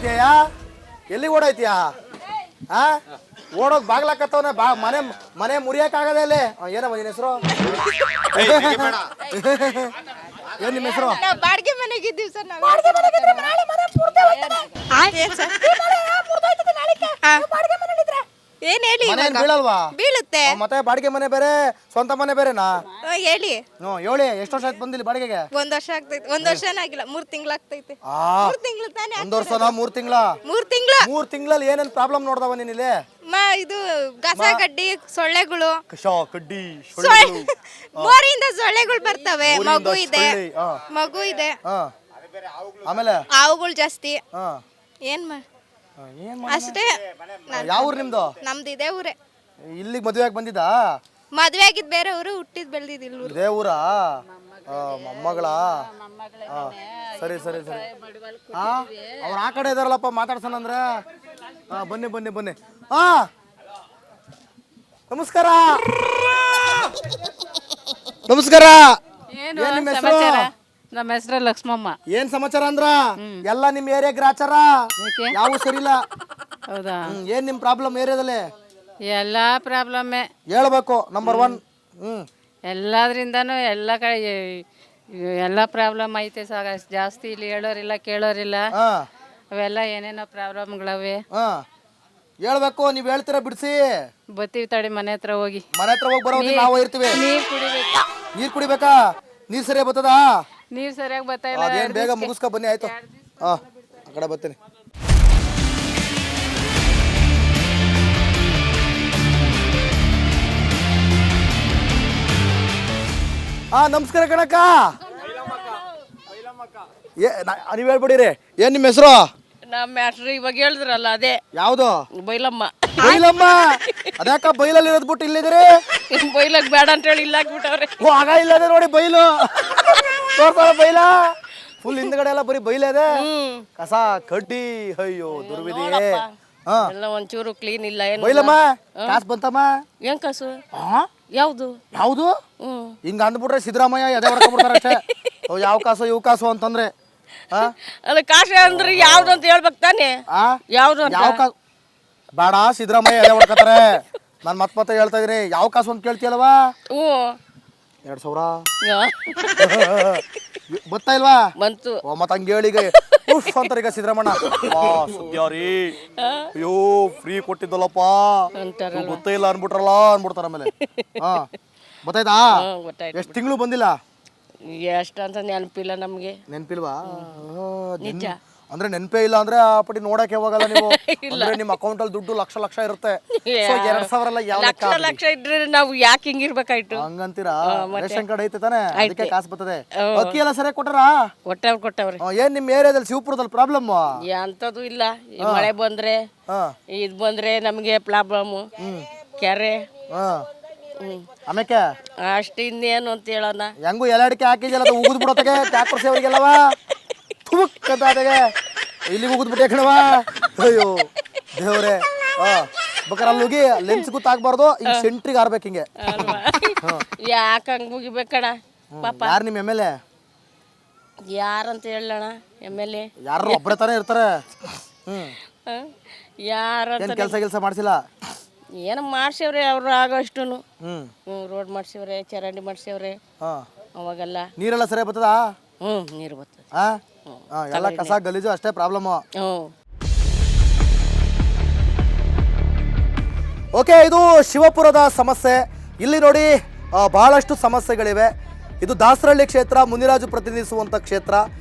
ಓಡೋಯ್ತೀಯ? ಎಲ್ಲಿ ಓಡೋಯ್ತೀಯ? ಆ ಓಡೋದ್ ಬಾಗ್ಲಾಕತ್ತವನ ಮನೆ ಮನೆ ಮುರಿಯಕ್ಕಾಗದೆ ಅಲ್ಲಿ. ಏನಮ್ಮ ನಿನ್ನ ಹೆಸರು? ಏನ್ ನಿಮ್ಮ ಹೆಸರು? ಬಾಡಿಗೆ ಮನೆಗಿದ್ದೀವಿ ಸರ್ ನಾವು. ಏನ್ ಹೇಳಿ? ಮನೆ ಬೀಳಲ್ವಾ? ಬೀಳುತ್ತೆ. ಮತ್ತೆ ಬಾಡಿಗೆ ಮನೆ ಬೇರೆ ಸ್ವಂತ ಮನೆ ಬೇರೆನಾ? ಹೇಳಿ. ಹೇಳಿ ಎಷ್ಟು ವರ್ಷ ಆಯ್ತು ಬಂದಿಲ್ಲ ಬಾಡಿಗೆಗೆ? 1 ವರ್ಷ ಆಗ್ತೈತೆ. 1 ವರ್ಷನ ಆಗಿಲ್ಲ, 3 ತಿಂಗಳಾಗ್ತೈತೆ. 3 ತಿಂಗಳು ತಾನೇ. 1 ವರ್ಷನ 3 ತಿಂಗಳ? 3 ತಿಂಗಳು. 3 ತಿಂಗಳಲ್ಲಿ ಏನೇನ್ ಪ್ರಾಬ್ಲಮ್ ನೋಡ್ದವ ನೀನ್ ಇಲ್ಲಿ? ಇದು ಗಸ ಗಡ್ಡಿ, ಸೊಳ್ಳೆಗಳು, ಕಡ್ಡಿ ಮೋರಿಯಿಂದ ಸೊಳ್ಳೆಗಳು ಬರ್ತವೆ. ಮಗು ಇದೆ. ಆಮೇಲೆ ಹಾವುಗಳು ಜಾಸ್ತಿ. ಏನ್ ಅಷ್ಟೇ. ಯಾವ ಊರು ನಿಮ್ದು? ನಮ್ದು ಇದೇ ಊರೇ. ಇಲ್ಲಿಗೆ ಮದುವೆ ಆಗಿ ಬಂದಿದ್ದಾ? ಮದ್ವೆ ಆಗಿದ್ ಬೇರೆ ಊರು, ಹುಟ್ಟಿದ್ ಬೆಳ್ದಿದ್ದಿಲ್ಲ. ಇದೇ ಊರಾ? ಮೊಮ್ಮಗಳ? ಸರಿ ಸರಿ ಸರಿ. ಅವ್ರು ಆ ಕಡೆ ಇದಾರಲ್ಲಪ್ಪ, ಮಾತಾಡ್ಸೋಣ ಅಂದ್ರೆ. ಬನ್ನಿ ಬನ್ನಿ ಬನ್ನಿ. ನಮಸ್ಕಾರ ನಮಸ್ಕಾರ. ಏನ್ ನಿಮ್ಮ ಹೆಸರು? ನಮ್ಮ ಹೆಸರು ಲಕ್ಷ್ಮಮ್ಮ. ಏನ್ ಸಮಾಚಾರ ಅಂದ್ರ ಎಲ್ಲ ನಿಮ್ ಏರಿಯಾ ಗ್ರಾಚಾರ ಯಾವ ಸರಿಲ್ಲ. ಹೌದಾ? ಏನ್ ನಿಮ್ ಪ್ರಾಬ್ಲಮ್ ಏರಿಯಾದಲ್ಲಿ? ಎಲ್ಲಾ ಪ್ರಾಬ್ಲಮ್ಮೆ ಹೇಳ್ಬೇಕು. ನಂಬರ್ 1. ಎಲ್ಲದ್ರಿಂದನೂ ಎಲ್ಲ ಕಡೆ ಎಲ್ಲ ಪ್ರಾಬ್ಲಮ್ ಐತೆ ಸಾಗ. ಜಾಸ್ತಿ ಇಲ್ಲಿ ಹೇಳೋರಿಲ್ಲ ಕೇಳೋರಿಲ್ಲ. ಅವೆಲ್ಲ ಏನೇನೋ ಪ್ರಾಬ್ಲಮ್ಗಳವೆ. ಹೇಳ್ಬೇಕು. ನೀವ್ ಹೇಳ್ತೀರಾ ಬಿಡ್ಸಿ. ಬತ್ತೀವಿ ತಡಿ ಮನೆ ಹತ್ರ ಹೋಗಿ. ಮನೆ ಹತ್ರ ಹೋಗಿ ಬರೋ ನಾವು ಇರ್ತೀವಿ. ನೀರ್ ಕುಡಿಬೇಕು. ನೀರ್ ಕುಡಿಬೇಕಾ? ನೀರ್ ಸರಿಯಾಗಿ ಬರ್ತದ? ನೀರ್ ಸರಿಯಾಗಿ ಬರ್ತಾ ಇಲ್ಲ. ಅದೇನ್ ಬೇಗ ಮುಗಿಸ್ಕೊ ಬನ್ನಿ. ಆಯ್ತು. ಆ ಕಡೆ ಬರ್ತೀನಿ. ನಮಸ್ಕಾರ ಕಣಕ್ಕ. ನೀವ್ ಹೇಳ್ಬಿಡಿರಿ. ಏನ್ ನಿಮ್ಮ ಹೆಸರು? ನಮ್ಮ ಹೆಸರು ಇವಾಗ ಹೇಳಿದ್ರಲ್ಲ ಅದೇ. ಯಾವ್ದು? ಬೈಲಮ್ಮ. ಬೈಲಮ್ಮ? ಅದ್ಯಾಕ ಬೈಲಲ್ಲಿ ಇರೋದ್ ಬಿಟ್ಟು ಇಲ್ಲಿದ್ರಿ? ಬೈಲಕ್ ಬೇಡ ಅಂತ ಹೇಳಿ ಇಲ್ಲ ಹಾಕ್ಬಿಟ್ಟವ್ರೆ. ಆಗ ಇಲ್ಲದೆ ನೋಡಿ ಬೈಲು ತೋರ್ಸಾರ. ಬೈಲ ಫುಲ್ ಹಿಂದ್ಗಡೆ ಎಲ್ಲ ಬರೀ ಬೈಲ ಇದೆ. ಕಸ ಕಡ್ಡಿ. ಅಯ್ಯೋ ದುರ್ವಿಧಿ. ಎಲ್ಲ ಒಂಚೂರು ಕ್ಲೀನ್ ಇಲ್ಲ. ಏನು ಬೈಲಮ್ಮ ಕಾಸು ಬಂತಮ್ಮ? ಏನ್ ಕಾಸು? ಯಾವ್ದು ಯಾವ್ದು? ಹಿಂಗ ಅಂದ್ಬಿಟ್ರೆ ಸಿದ್ದರಾಮಯ್ಯ ಎದೆ ಹೊಡ್ಕೊಂಡ್ಬಿಡ್ತಾರ ಅಷ್ಟೇ. ಯಾವ ಕಾಸು ಇವ್ ಕಾಸು ಅಂತಂದ್ರೆ ಅಲ್ಲ ಕಾಸು ಅಂದ್ರೆ ಯಾವ್ದು ಅಂತ ಹೇಳ್ಬೇಕು ತಾನೆ. ಯಾವ್ದು? ಯಾವ ಕಾಸು ಬೇಡ, ಸಿದ್ದರಾಮಯ್ಯ ಎದೆ ಹೊಡ್ಕತಾರೆ. ನಾನು ಮತ್ತೆ ಹೇಳ್ತಾ ಇದೀನಿ. ಯಾವ ಕಾಸು ಅಂತ ಕೇಳ್ತೀಯಲ್ವಾ? 2000 ಗೊತ್ತಾ ಇಲ್ವಾ? ಬಂತು. ಮತ್ತ ಹಂಗ ಹೇಳಿಗ ಅಂತಾರ ಈಗ ಸಿದ್ದರಾಮಣ್ಣ. ಸುದ್ಯಾರಿ ಅಯ್ಯೋ ಫ್ರೀ ಕೊಟ್ಟಿದ್ದಲ್ಲಪ್ಪ ಗೊತ್ತೇ ಇಲ್ಲ ಅನ್ಬಿಟ್ರಲ್ಲ ಅನ್ಬಿಡ್ತಾರ. ಆಮೇಲೆ ಗೊತ್ತಾಯ್ತಾ? ಎಷ್ಟು ತಿಂಗಳು ಬಂದಿಲ್ಲ? ಎಷ್ಟು ಅಂತ ನೆನಪಿಲ್ಲ ನಮ್ಗೆ. ನೆನಪಿಲ್ವಾ? ನಿಜ. ಅಂದ್ರೆ ನೆನಪೇ ಇಲ್ಲ ಅಂದ್ರೆ ಆ ಪಟ್ಟಿ ನೋಡಕ್ಕೆ ಹೋಗಲ್ಲ ನೀವು. ಅಂದ್ರೆ ನಿಮ್ಮ ಅಕೌಂಟ್ ಅಲ್ಲಿ ದುಡ್ಡು ಲಕ್ಷ ಲಕ್ಷ ಇರುತ್ತೆ. 2000 ಎಲ್ಲ ಯಾವ ಲಕ್ಷ ಇದ್ರೆ ನಾವು ಯಾಕೆ ಹಿಂಗಿರ್ಬೇಕಾಯ್ತು? ಹಂಗಂತೀರಾ? ರೇಷನ್ ಕಾರ್ಡ್ ಐತೆ ತಾನೆ, ಅದಕ್ಕೆ ಕಾಸು ಬರ್ತದೆ. ಅಕ್ಕಿ ಎಲ್ಲ ಸರಿಯಾಗಿ ಕೊಟ್ಟಾರ? ಕೊಟ್ಟವ್ರಿ. ಏನ್ ನಿಮ್ ಏರಿಯಾದಲ್ಲಿ ಶಿವಪುರದಲ್ಲಿ ಪ್ರಾಬ್ಲಮ್? ಅಂತದ್ದು ಇಲ್ಲ. ಮಳೆ ಬಂದ್ರೆ ಇದ್ ಬಂದ್ರೆ ನಮ್ಗೆ ಪ್ರಾಬ್ಲಮ್. ಕೆರೆ ಆಮೇಲೆ ಅಷ್ಟು ಇನ್ನೇನು ಅಂತ ಹೇಳೋಣ. ಹೆಂಗು ಎಲ್ಲ ಅಡಿಕೆ ಹಾಕಿದೆಲ್ಲ ಉಗಿದ್ ಬಿಡೋತಗೆ ಟ್ಯಾಕ್ಟರ್ ಸೇವರಿಗೆಲ್ಲವ ಇಲ್ಲಿಗೆ ಉಗಿದ್ ಬಿಟ್ಟೆ ಕಣವ. ಅಯ್ಯೋ ದೇವ್ರೆ. ಬೇಕಾರೆ ಅಲ್ಲಿ ಹೋಗಿ ಲೆನ್ಸ್ ಗೊತ್ತಾಗ್ಬಾರ್ದು. ಈಗ ಸೆಂಟ್ರಿಗೆ ಆರ್ಬೇಕು ಹಿಂಗೆ. ಯಾಕೆ ಹಂಗ ಮುಗಿಬೇಕಣ ಪಾಪ. ಯಾರು ನಿಮ್ಮ MLA? ಯಾರಂತ ಹೇಳೋಣ? MLA ಯಾರು ಒಬ್ಬರೇ ತಾನೇ ಇರ್ತಾರೆ. ಯಾರಂತ ಕೆಲಸ ಮಾಡ್ಸಿಲ್ಲ? ಏನೋ ಮಾಡ್ಸವ್ರೆ ಅವ್ರು ಆಗೋಷ್ಟು. ರೋಡ್ ಮಾಡ್ಸವ್ರೆ, ಚರಂಡಿ ಮಾಡ್ಸವ್ರೆ. ಅವಾಗೆಲ್ಲ ನೀರೆಲ್ಲ ಸರಿ ಬರ್ತದ? ನೀರು ಬರ್ತದೆ. ಎಲ್ಲ ಕಸ ಗಲೀಜು ಅಷ್ಟೇ ಪ್ರಾಬ್ಲಮ್. ಓಕೆ, ಇದು ಶಿವಪುರದ ಸಮಸ್ಯೆ. ಇಲ್ಲಿ ನೋಡಿ ಬಹಳಷ್ಟು ಸಮಸ್ಯೆಗಳಿವೆ. ಇದು ದಾಸರಹಳ್ಳಿ ಕ್ಷೇತ್ರ, ಮುನಿರಾಜು ಪ್ರತಿನಿಧಿಸುವಂಥ ಕ್ಷೇತ್ರ.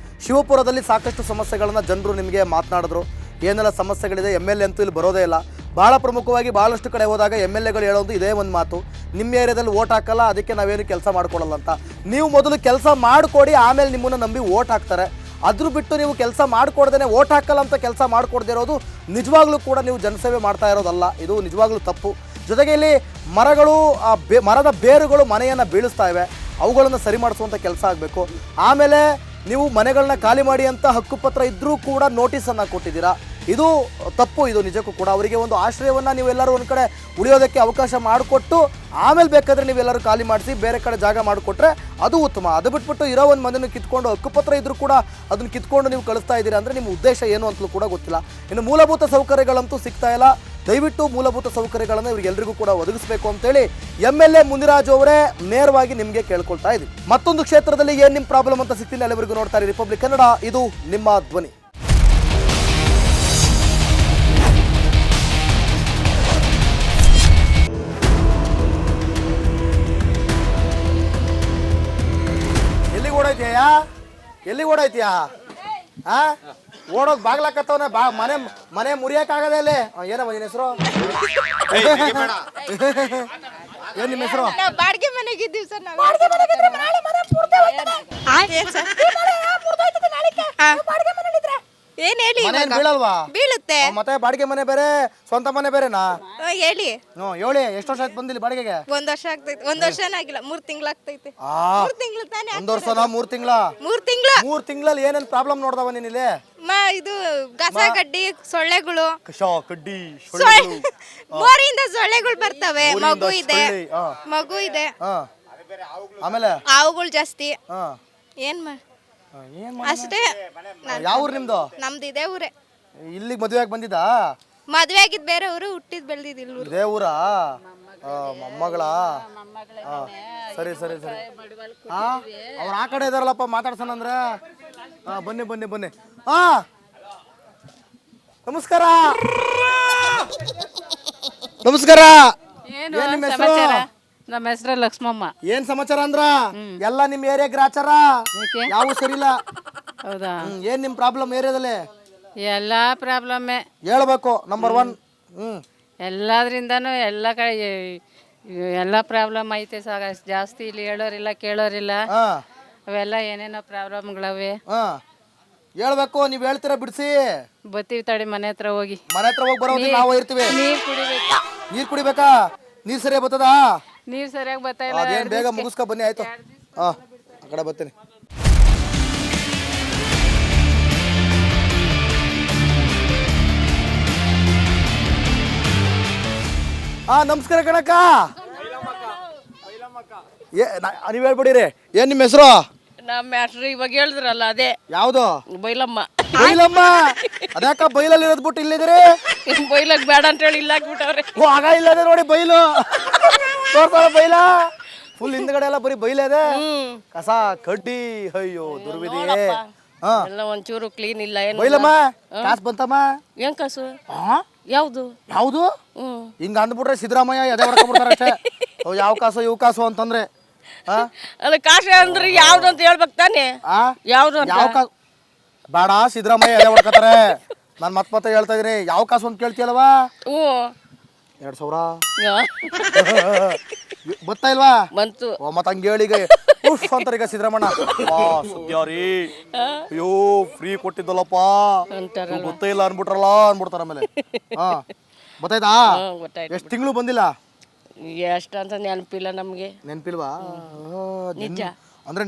ಶಿವಪುರದಲ್ಲಿ ಸಾಕಷ್ಟು ಸಮಸ್ಯೆಗಳನ್ನು ಜನರು ನಿಮಗೆ ಮಾತನಾಡಿದ್ರು. ಏನೆಲ್ಲ ಸಮಸ್ಯೆಗಳಿದೆ. MLA ಅಂತೂ ಇಲ್ಲಿ ಬರೋದೇ ಇಲ್ಲ. ಭಾಳ ಪ್ರಮುಖವಾಗಿ ಭಾಳಷ್ಟು ಕಡೆ ಹೋದಾಗ MLAಗಳು ಹೇಳೋದು ಇದೇ ಒಂದು ಮಾತು, ನಿಮ್ಮ ಏರಿಯಾದಲ್ಲಿ ಓಟ್ ಹಾಕಲ್ಲ, ಅದಕ್ಕೆ ನಾವೇನು ಕೆಲಸ ಮಾಡ್ಕೊಡಲ್ಲ ಅಂತ. ನೀವು ಮೊದಲು ಕೆಲಸ ಮಾಡಿಕೊಡಿ, ಆಮೇಲೆ ನಿಮ್ಮನ್ನು ನಂಬಿ ಓಟ್ ಹಾಕ್ತಾರೆ. ಅದ್ರ ಬಿಟ್ಟು ನೀವು ಕೆಲಸ ಮಾಡಿಕೊಡ್ದೇನೆ ಓಟ್ ಹಾಕಲ್ಲ ಅಂತ ಕೆಲಸ ಮಾಡಿಕೊಡ್ದೇ ಇರೋದು ನಿಜವಾಗ್ಲೂ ಕೂಡ ನೀವು ಜನಸೇವೆ ಮಾಡ್ತಾ ಇರೋದಲ್ಲ. ಇದು ನಿಜವಾಗ್ಲೂ ತಪ್ಪು. ಜೊತೆಗೆ ಇಲ್ಲಿ ಮರಗಳು, ಮರದ ಬೇರುಗಳು ಮನೆಯನ್ನು ಬೀಳಿಸ್ತಾ ಇವೆ. ಅವುಗಳನ್ನು ಸರಿ ಮಾಡಿಸುವಂಥ ಕೆಲಸ ಆಗಬೇಕು. ಆಮೇಲೆ ನೀವು ಮನೆಗಳನ್ನ ಖಾಲಿ ಮಾಡಿ ಅಂತ ಹಕ್ಕುಪತ್ರ ಇದ್ದರೂ ಕೂಡ ನೋಟಿಸನ್ನು ಕೊಟ್ಟಿದ್ದೀರಾ. ಇದು ತಪ್ಪು. ಇದು ನಿಜಕ್ಕೂ ಕೂಡ ಅವರಿಗೆ ಒಂದು ಆಶ್ರಯವನ್ನು ನೀವೆಲ್ಲರೂ ಒಂದು ಕಡೆ ಉಳಿಯೋದಕ್ಕೆ ಅವಕಾಶ ಮಾಡಿಕೊಟ್ಟು ಆಮೇಲೆ ಬೇಕಾದರೆ ನೀವೆಲ್ಲರೂ ಖಾಲಿ ಮಾಡಿಸಿ ಬೇರೆ ಕಡೆ ಜಾಗ ಮಾಡಿಕೊಟ್ರೆ ಅದು ಉತ್ತಮ. ಅದು ಬಿಟ್ಬಿಟ್ಟು ಇರೋ ಒಂದು ಮನೆಯನ್ನು ಕಿತ್ಕೊಂಡು ಹಕ್ಕುಪತ್ರ ಇದ್ರೂ ಕೂಡ ಅದನ್ನು ಕಿತ್ಕೊಂಡು ನೀವು ಕಳಿಸ್ತಾ ಇದ್ದೀರಾ ಅಂದರೆ ನಿಮ್ಮ ಉದ್ದೇಶ ಏನು ಅಂತಲೂ ಕೂಡ ಗೊತ್ತಿಲ್ಲ. ಇನ್ನು ಮೂಲಭೂತ ಸೌಕರ್ಯಗಳಂತೂ ಸಿಗ್ತಾ ಇಲ್ಲ. ದಯವಿಟ್ಟು ಮೂಲಭೂತ ಸೌಕರ್ಯಗಳನ್ನು ಇವರಿಗೆಲ್ಲರಿಗೂ ಕೂಡ ಒದಗಿಸಬೇಕು ಅಂತೇಳಿ MLA ಮುನಿರಾಜು ಅವರೇ ನೇರವಾಗಿ ನಿಮಗೆ ಕೇಳ್ಕೊಳ್ತಾ ಇದ್ದೀವಿ. ಮತ್ತೊಂದು ಕ್ಷೇತ್ರದಲ್ಲಿ ಏನು ನಿಮ್ಮ ಪ್ರಾಬ್ಲಮ್ ಅಂತ ಸಿಗ್ತೀನಿ. ಅಲ್ಲಿವರೆಗೂ ನೋಡ್ತಾ ಇರಿ ರಿಪಬ್ಲಿಕ್ ಕನ್ನಡ, ಇದು ನಿಮ್ಮ ಧ್ವನಿ. ಎಲ್ಲಿ ಓಡಾಯ್ತೀಯಾ? ಓಡೋದ್ ಬಾಗ್ಲಾಕತ್ತವನ ಮನೆ ಮುರಿಯಕ್ಕಾಗದೆ ಅಲ್ಲಿ. ಏನಮ್ಮ ನಿನ್ನ ಹೆಸರು? ಏನ್ ನಿಮ್ಮ ಹೆಸರು? ಬಾಡಿಗೆ ಮನೆಗೆ ಇದ್ದೀವಿ ಸರ್ ನಾವು. ಏನ್ ಹೇಳಿ? ಮನೆ ಬೀಳಲ್ವಾ? ಬೀಳುತ್ತೆ. ಮತ್ತೆ ಬಾಡಿಗೆ ಮನೆ ಬೇರೆ ಸ್ವಂತ ಮನೆ ಬೇರೆನಾ? ಹೇಳಿ. ಹೇಳಿ, ಎಷ್ಟು ವರ್ಷ ಆಯ್ತು ಬಂದಿಲ್ಲ ಬಾಡಿಗೆಗೆ? 1 ವರ್ಷ ಆಗ್ತೈತೆ. 1 ವರ್ಷನೇ ಆಗಿಲ್ಲ, 3 ತಿಂಗಳು ಆಗ್ತೈತೆ. 3 ತಿಂಗಳು ತಾನೇ. 1 ವರ್ಷನಾ 3 ತಿಂಗಳ? 3 ತಿಂಗಳು. 3 ತಿಂಗಳಲ್ಲಿ ಏನೇನ್ ಪ್ರಾಬ್ಲಮ್ ನೋಡ್ದವ ನೀನ್ ಇಲ್ಲಿ? ಇದು ಕಸ ಕಡ್ಡಿ, ಸೊಳ್ಳೆಗಳು, ಕಡ್ಡಿ ಮೋರಿಯಿಂದ ಸೊಳ್ಳೆಗಳು ಬರ್ತವೆ. ಮಗು ಇದೆ. ಆಮೇಲೆ ಹಾವುಗಳು ಜಾಸ್ತಿ. ಏನ್ ಅಷ್ಟೇ. ಯಾವ ಊರು ನಿಮ್ದು? ನಮ್ದು ಇದೇ ಊರೇ. ಇಲ್ಲಿಗೆ ಮದುವೆ ಆಗಿ ಬಂದಿದ್ದಾ? ಮದ್ವೆ ಆಗಿದ್ ಬೇರೆ ಊರು, ಹುಟ್ಟಿದ್ ಬೆಳ್ದಿದ್ ಊರು. ಇದೇ ಊರಾ? ಮೊಮ್ಮಗಳ? ಸರಿ ಸರಿ ಸರಿ. ಅವ್ರು ಆ ಕಡೆ ಇದಾರಲ್ಲಪ್ಪ, ಮಾತಾಡ್ಸೋಣ ಅಂದ್ರೆ. ಬನ್ನಿ ಬನ್ನಿ ಬನ್ನಿ. ನಮಸ್ಕಾರ. ನಮಸ್ಕಾರ. ಏನ್ ನಿಮ್ಮ ಹೆಸರು? ನಮ್ಮ ಹೆಸರು ಲಕ್ಷ್ಮಮ್ಮ. ಏನ್ ಸಮಾಚಾರ ಅಂದ್ರ ಎಲ್ಲ ನಿಮ್ ಏರಿಯಾ ಗ್ರಾಚಾರ ಯಾವ ಸರಿಲ್ಲ. ಹೌದಾ? ಏನ್ ನಿಮ್ ಪ್ರಾಬ್ಲಮ್ ಏರಿಯಾದಲ್ಲಿ? ಎಲ್ಲಾ ಪ್ರಾಬ್ಲಮ್ಮೆ ಹೇಳ್ಬೇಕು. ನಂಬರ್ 1. ಎಲ್ಲದ್ರಿಂದನೂ ಎಲ್ಲ ಕಡೆ ಎಲ್ಲ ಪ್ರಾಬ್ಲಮ್ ಐತೆ ಸಾಗ. ಜಾಸ್ತಿ ಇಲ್ಲಿ ಹೇಳೋರಿಲ್ಲ ಕೇಳೋರಿಲ್ಲ. ಅವೆಲ್ಲ ಏನೇನೋ ಪ್ರಾಬ್ಲಮ್ಗಳವೆ. ಹೇಳ್ಬೇಕು. ನೀವ್ ಹೇಳ್ತೀರಾ ಬಿಡಿಸಿ. ಬತ್ತೀವಿ ತಡಿ, ಮನೆ ಹತ್ರ ಹೋಗಿ. ಮನೆ ಹತ್ರ ಹೋಗಿ ಬರೋದು ನಾವು ಇರ್ತೀವಿ. ನೀರ್ ಕುಡಿಬೇಕು. ನೀರ್ ಕುಡಿಬೇಕಾ? ನೀರ್ ಸರಿಯಾಗಿ ಬರ್ತದಾ? ನೀರ್ ಸರಿಯಾಗಿ ಬರ್ತಾ ಇಲ್ಲ. ಅದೇನ್ ಬೇಗ ಮುಗಿಸ್ಕೊ ಬನ್ನಿ. ಆಯ್ತು, ಆ ಕಡೆ ಬರ್ತೀನಿ. ನಮಸ್ಕಾರ ಕಣಕ್ಕ. ನೀವ್ ಹೇಳ್ಬಿಡಿರಿ. ಏನ್ ನಿಮ್ಮ ಹೆಸರು? ನಮ್ಮ ಹೆಸರು ಇವಾಗ ಹೇಳಿದ್ರಲ್ಲ ಅದೇ. ಯಾವ್ದು? ಬೈಲಮ್ಮ. ಬೈಲಮ್ಮ? ಅದ್ಯಾಕ ಬೈಲಲ್ಲಿ ಇರೋದ್ ಬಿಟ್ಟು ಇಲ್ಲಿದ್ದೀರಿ? ಬೈಲಕ್ ಬೇಡ ಅಂತ ಹೇಳಿ ಇಲ್ಲ ಹಾಕ್ಬಿಟ್ಟವ್ರೆ. ಆಗ ಇಲ್ಲದೆ ನೋಡಿ ಬೈಲು ತೋರ್ತಾರ. ಬೈಲ ಫುಲ್ ಹಿಂದ್ಗಡೆ ಎಲ್ಲ ಬರೀ ಬೈಲ ಇದೆ. ಕಸ ಕಡ್ಡಿ, ಅಯ್ಯೋ ದುರ್ವಿಧಿ. ಎಲ್ಲ ಒಂಚೂರು ಕ್ಲೀನ್ ಇಲ್ಲ. ಏನು ಬೈಲಮ್ಮ ಕಾಸು ಬಂತಮ್ಮ? ಏನ್ ಕಾಸು? ಯಾವ್ದು ಯಾವ್ದು? ಹಿಂಗ ಅಂದ್ಬಿಟ್ರೆ ಸಿದ್ದರಾಮಯ್ಯ ಎದೆ ಹೊಡ್ಕೊಂಡ್ಬಿಡ್ತಾರ ಅಷ್ಟೇ. ಯಾವ ಕಾಸು ಇವ್ ಕಾಸು ಅಂತಂದ್ರೆ ಅಲ್ಲ, ಕಾಸು ಅಂದ್ರೆ ಯಾವ್ದು ಅಂತ ಹೇಳ್ಬೇಕು ತಾನೆ. ಯಾವ್ದು? ಯಾವ ಕಾಸು ಬೇಡ, ಸಿದ್ದರಾಮಯ್ಯ ಎದೆ ಹೊಡ್ಕತಾರೆ. ನಾನು ಮತ್ತೆ ಹೇಳ್ತಾ ಇದೀನಿ. ಯಾವ ಕಾಸು ಅಂತ ಕೇಳ್ತೀಯಲ್ವಾ? 2000 ಗೊತ್ತಾ ಇಲ್ವಾ? ಬಂತು. ಮತ್ತ ಹಂಗೆ ಹೇಳಿಗ ಅಂತಾರೆ ಈಗ ಸಿದ್ದರಾಮಣ್ಣ. ಸುದ್ಯಾರಿ, ಅಯ್ಯೋ ಫ್ರೀ ಕೊಟ್ಟಿದ್ದಲ್ಲಪ್ಪ, ಗೊತ್ತೇ ಇಲ್ಲ ಅನ್ಬಿಟ್ರಲ್ಲ ಅನ್ಬಿಡ್ತಾರ. ಆಮೇಲೆ ಗೊತ್ತಾಯ್ತಾ? ಎಷ್ಟು ತಿಂಗಳು ಬಂದಿಲ್ಲ? ಎಷ್ಟು ಅಂತ ನೆನಪಿಲ್ಲ ನಮ್ಗೆ. ನೆನಪಿಲ್ವಾ? ನಿಜ.